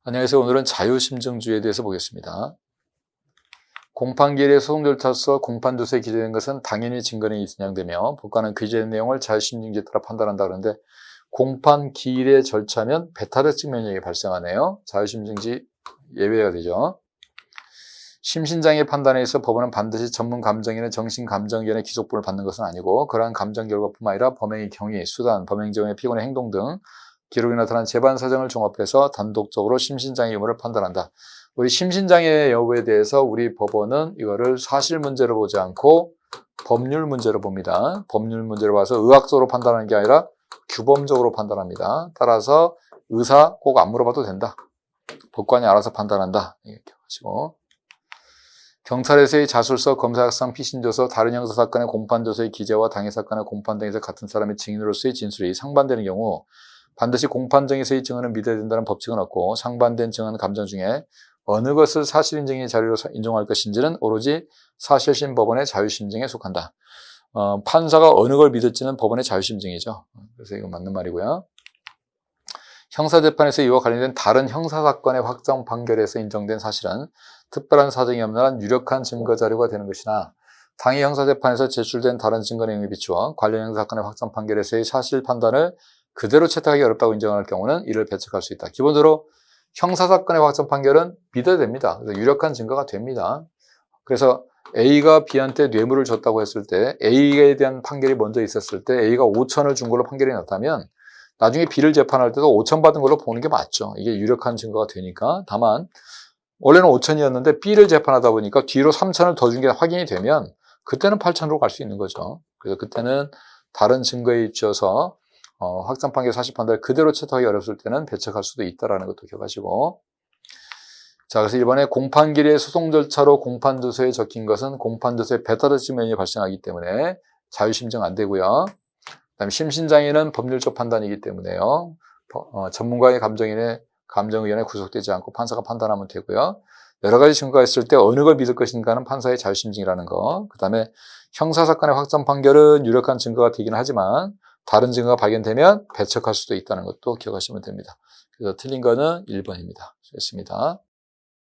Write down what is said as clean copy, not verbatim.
안녕하세요. 오늘은 자유심증주의에 대해서 보겠습니다. 공판기일의 소송 절차로서 공판두서에 기재된 것은 당연히 증거는 인양되며 법관은 기재된 내용을 자유심증주의에 따라 판단한다 그러는데 공판기일의 절차면 배타적 면역이 발생하네요. 자유심증주의 예외가 되죠. 심신장애 판단에 있어 법원은 반드시 전문 감정인의 정신감정위원회 기소권을 받는 것은 아니고 그러한 감정 결과뿐만 아니라 범행의 경위, 수단, 범행 전의 피고인의 행동 등 기록에 나타난 재반 사정을 종합해서 단독적으로 심신장애 유무를 판단한다. 우리 심신장애 여부에 대해서 우리 법원은 이거를 사실 문제로 보지 않고 법률 문제로 봅니다. 법률 문제로 봐서 의학적으로 판단하는 게 아니라 규범적으로 판단합니다. 따라서 의사 꼭 안 물어봐도 된다. 법관이 알아서 판단한다. 이렇게 하시고 경찰에서의 자술서, 검사학상, 피신조서, 다른 형사사건의 공판조서의 기재와 당해사건의 공판 등에서 같은 사람의 증인으로서의 진술이 상반되는 경우 반드시 공판정에서의 증언을 믿어야 된다는 법칙은 없고 상반된 증언 감정 중에 어느 것을 사실인증의 자료로 인정할 것인지는 오로지 사실심 법원의 자유심증에 속한다. 판사가 어느 걸 믿을지는 법원의 자유심증이죠. 그래서 이건 맞는 말이고요. 형사재판에서 이와 관련된 다른 형사사건의 확정 판결에서 인정된 사실은 특별한 사정이 없는 한 유력한 증거자료가 되는 것이나 당해 형사재판에서 제출된 다른 증거 내용에 비추어 관련 형사사건의 확정 판결에서의 사실 판단을 그대로 채택하기 어렵다고 인정할 경우는 이를 배척할 수 있다. 기본적으로 형사사건의 확정 판결은 믿어야 됩니다. 그래서 유력한 증거가 됩니다. 그래서 A가 B한테 뇌물을 줬다고 했을 때 A에 대한 판결이 먼저 있었을 때 A가 5천을 준 걸로 판결이 났다면 나중에 B를 재판할 때도 5천 받은 걸로 보는 게 맞죠. 이게 유력한 증거가 되니까. 다만 원래는 5천이었는데 B를 재판하다 보니까 뒤로 3천을 더 준 게 확인이 되면 그때는 8천으로 갈 수 있는 거죠. 그래서 그때는 다른 증거에 비춰서 확정 판결 사실 판단을 그대로 채택하기 어렵을 때는 배척할 수도 있다는 것도 기억하시고. 자, 그래서 이번에 공판기일의 소송 절차로 공판두서에 적힌 것은 공판두서의 배타적 면역이 발생하기 때문에 자유심증 안 되고요. 그다음에 심신장애는 법률적 판단이기 때문에요. 전문가의 감정위원회에 구속되지 않고 판사가 판단하면 되고요. 여러 가지 증거가 있을 때 어느 걸 믿을 것인가는 판사의 자유심증이라는 거. 그다음에 형사사건의 확정 판결은 유력한 증거가 되긴 하지만 다른 증거가 발견되면 배척할 수도 있다는 것도 기억하시면 됩니다. 그래서 틀린 거는 1번입니다. 좋습니다.